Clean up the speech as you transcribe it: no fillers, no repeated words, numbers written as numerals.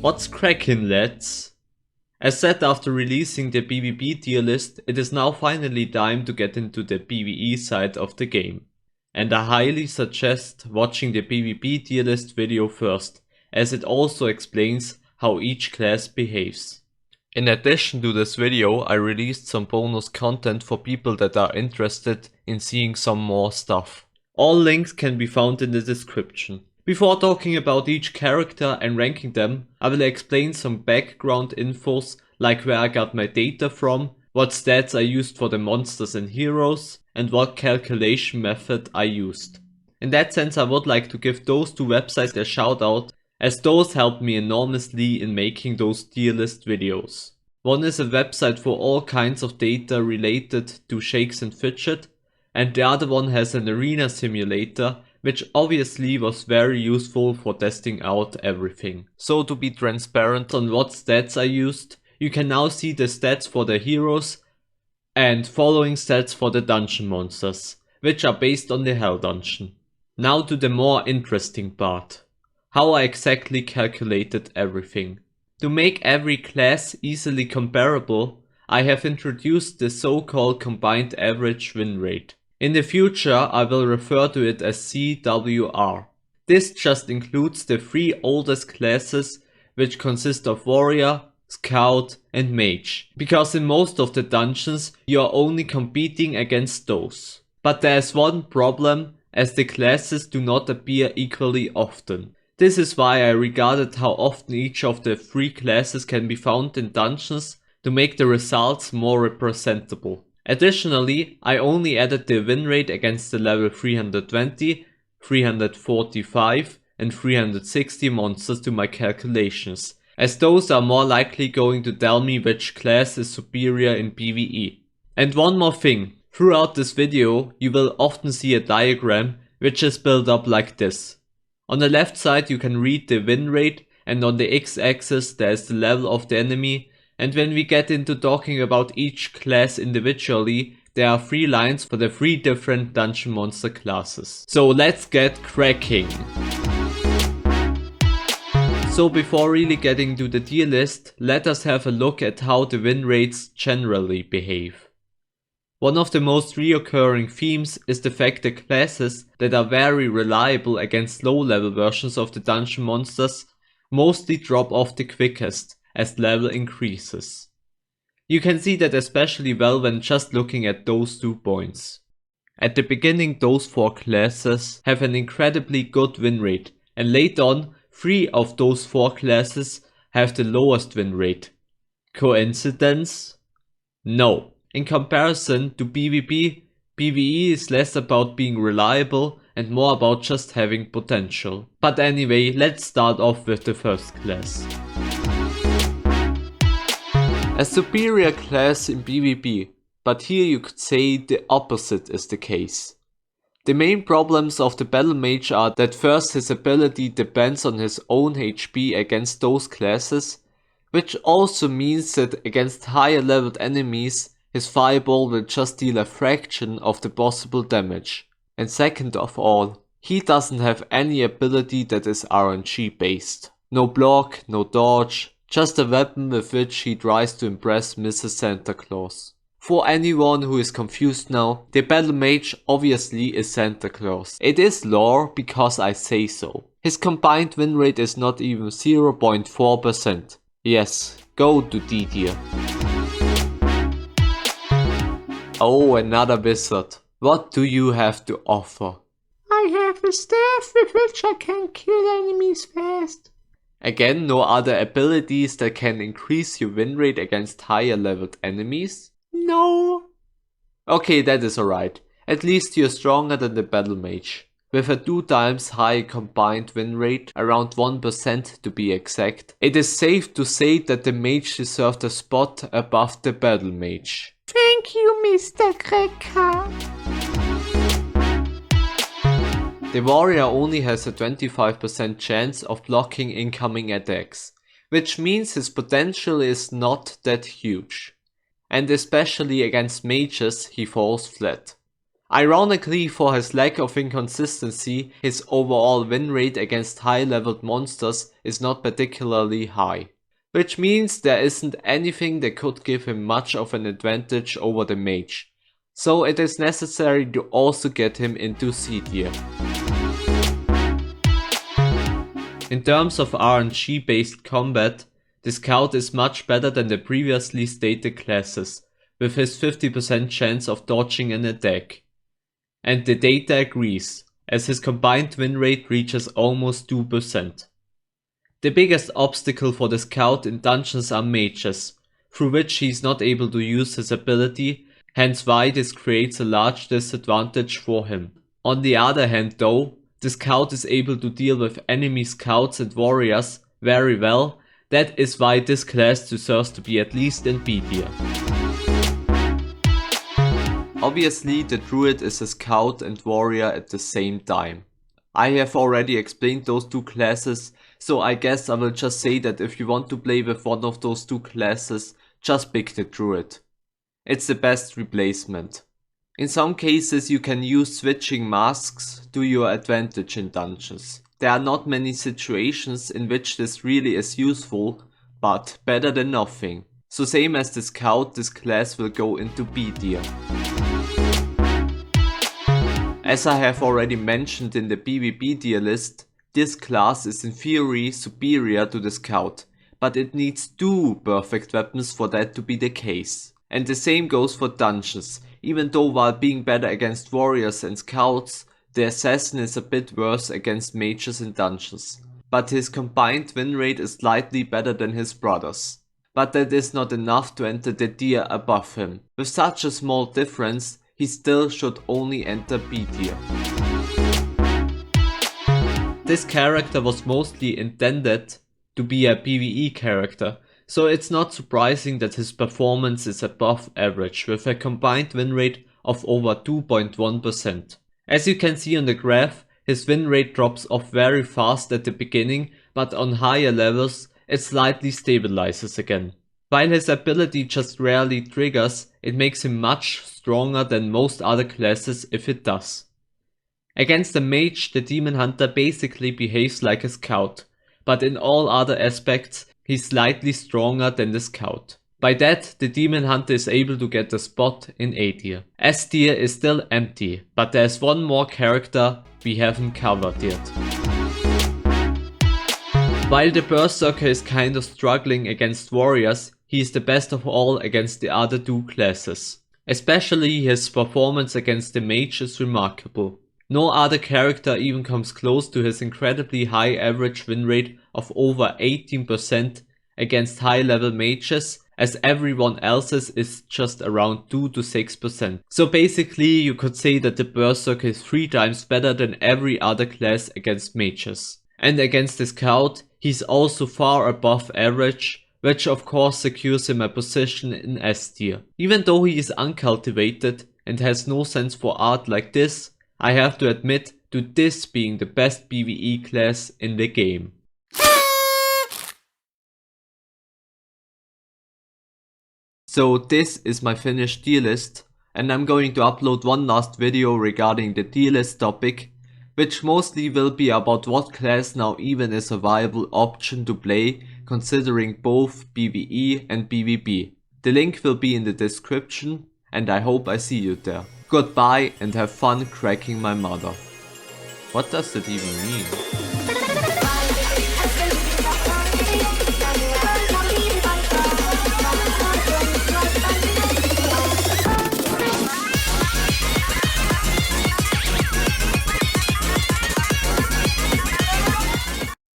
What's crackin', lads? As said after releasing the PvE Tier List, it is now finally time to get into the PvE side of the game. And I highly suggest watching the PvE Tier List video first, as it also explains how each class behaves. In addition to this video, I released some bonus content for people that are interested in seeing some more stuff. All links can be found in the description. Before talking about each character and ranking them, I will explain some background infos like where I got my data from, what stats I used for the monsters and heroes, and what calculation method I used. In that sense, I would like to give those two websites a shout out, as those helped me enormously in making those tier list videos. One is a website for all kinds of data related to Shakes and Fidget, and the other one has an arena simulator, which obviously was very useful for testing out everything. So to be transparent on what stats I used, you can now see the stats for the heroes and following stats for the dungeon monsters, which are based on the Hell Dungeon. Now to the more interesting part. How I exactly calculated everything. To make every class easily comparable, I have introduced the so-called combined average win rate. In the future, I will refer to it as CWR. This just includes the three oldest classes, which consist of Warrior, Scout and Mage, because in most of the dungeons you are only competing against those. But there is one problem, as the classes do not appear equally often. This is why I regarded how often each of the three classes can be found in dungeons to make the results more representable. Additionally, I only added the win rate against the level 320, 345 and 360 monsters to my calculations, as those are more likely going to tell me which class is superior in PvE. And one more thing, throughout this video you will often see a diagram which is built up like this. On the left side you can read the win rate, and on the x-axis there is the level of the enemy, and when we get into talking about each class individually, there are 3 lines for the 3 different dungeon monster classes. So let's get cracking! So before really getting to the tier list, let us have a look at how the win rates generally behave. One of the most reoccurring themes is the fact that classes that are very reliable against low level versions of the dungeon monsters mostly drop off the quickest as level increases. You can see that especially well when just looking at those 2 points. At the beginning those 4 classes have an incredibly good win rate, and later on 3 of those 4 classes have the lowest win rate. Coincidence? No. In comparison to PvP, PvE is less about being reliable and more about just having potential. But anyway, let's start off with the first class. A superior class in PvP, but here you could say the opposite is the case. The main problems of the Battle Mage are that first his ability depends on his own HP against those classes, which also means that against higher leveled enemies his fireball will just deal a fraction of the possible damage. And second of all, he doesn't have any ability that is RNG based. No block, no dodge, just a weapon with which he tries to impress Mrs. Santa Claus. For anyone who is confused now, the Battle Mage obviously is Santa Claus. It is lore because I say so. His combined win rate is not even 0.4%. Yes, go to D tier. Oh, another wizard. What do you have to offer? I have a staff with which I can kill enemies fast. Again, no other abilities that can increase your win rate against higher leveled enemies? No. Okay, that is alright. At least you're stronger than the Battle Mage. With a 2 times high combined win rate, around 1% to be exact, it is safe to say that the Mage deserved a spot above the Battle Mage. Thank you, Mr. Cracker. The Warrior only has a 25% chance of blocking incoming attacks, which means his potential is not that huge. And especially against mages he falls flat. Ironically, for his lack of inconsistency, his overall win rate against high leveled monsters is not particularly high. Which means there isn't anything that could give him much of an advantage over the mage. So it is necessary to also get him into C tier. In terms of RNG based combat, the scout is much better than the previously stated classes, with his 50% chance of dodging an attack. And the data agrees, as his combined win rate reaches almost 2%. The biggest obstacle for the scout in dungeons are mages, through which he is not able to use his ability, hence why this creates a large disadvantage for him. On the other hand though, the scout is able to deal with enemy scouts and warriors very well, that is why this class deserves to be at least in B tier. Obviously the Druid is a scout and warrior at the same time. I have already explained those two classes, so I guess I will just say that if you want to play with one of those two classes, just pick the Druid. It's the best replacement. In some cases you can use switching masks to your advantage in dungeons. There are not many situations in which this really is useful, but better than nothing. So same as the scout, this class will go into B tier. As I have already mentioned in the PvE Tier List, this class is in theory superior to the scout, but it needs 2 perfect weapons for that to be the case. And the same goes for dungeons, even though while being better against warriors and scouts, the assassin is a bit worse against mages in dungeons. But his combined win rate is slightly better than his brothers. But that is not enough to enter the tier above him. With such a small difference, he still should only enter B tier. This character was mostly intended to be a PvE character, so it's not surprising that his performance is above average with a combined win rate of over 2.1%. As you can see on the graph, his win rate drops off very fast at the beginning, but on higher levels it slightly stabilizes again. While his ability just rarely triggers, it makes him much stronger than most other classes if it does. Against a mage, the demon hunter basically behaves like a scout, but in all other aspects he's slightly stronger than the scout. By that, the demon hunter is able to get a spot in A tier. S tier is still empty, but there's one more character we haven't covered yet. While the Berserker is kind of struggling against warriors, he is the best of all against the other 2 classes. Especially his performance against the mage is remarkable. No other character even comes close to his incredibly high average win rate of over 18% against high level mages, as everyone else's is just around 2 to 6%. So basically you could say that the Berserker is 3 times better than every other class against mages. And against the scout, he's also far above average, which of course secures him a position in S tier. Even though he is uncultivated and has no sense for art like this, I have to admit to this being the best PvE class in the game. So this is my finished tier list, and I'm going to upload one last video regarding the tier list topic, which mostly will be about what class now even is a viable option to play considering both PvE and PvP. The link will be in the description, and I hope I see you there. Goodbye and have fun cracking my mother. What does that even mean?